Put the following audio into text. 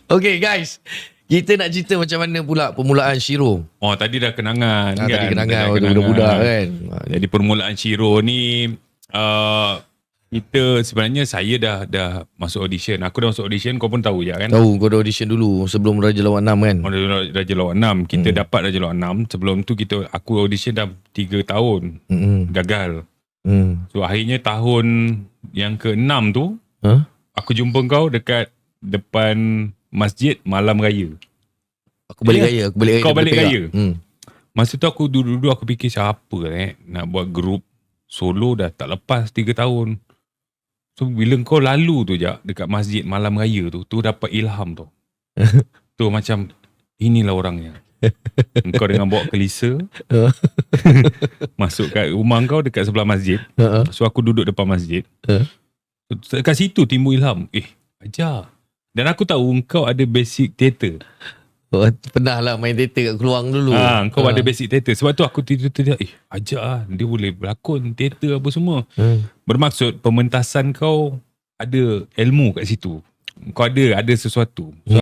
Okay guys, kita nak cerita macam mana pula permulaan Shiro. Oh, tadi dah kenangan kan. Tadi kenangan waktu budak-budak kan. Jadi permulaan Shiro ni kita sebenarnya saya dah masuk audition. Aku dah masuk audition, kau pun tahu je kan. Tahu kau dah audition dulu sebelum Raja Lawan 6 kan. Raja Lawan 6. Kita dapat Raja Lawan 6. Sebelum tu aku audition dah 3 tahun. Gagal. So akhirnya tahun yang ke-6 tu, aku jumpa kau dekat depan masjid malam raya. Aku balik raya. Kau balik raya. Masa tu aku dulu aku fikir siapa nak buat grup solo dah tak lepas 3 tahun. So bila kau lalu tu je dekat masjid malam raya tu dapat ilham tu. Tu macam inilah orangnya. Kau dengan bawa kelisa masuk kat rumah kau dekat sebelah masjid. So aku duduk depan masjid. Dekat situ timbul ilham. Ajar. Dan aku tahu kau ada basic teater. Pernah lah main teater kat Keluang dulu. Kau ada basic teater. Sebab tu aku tidur-tidur ajar lah. Dia boleh berlakon teater apa semua. Bermaksud pementasan kau ada ilmu kat situ. Kau ada sesuatu. So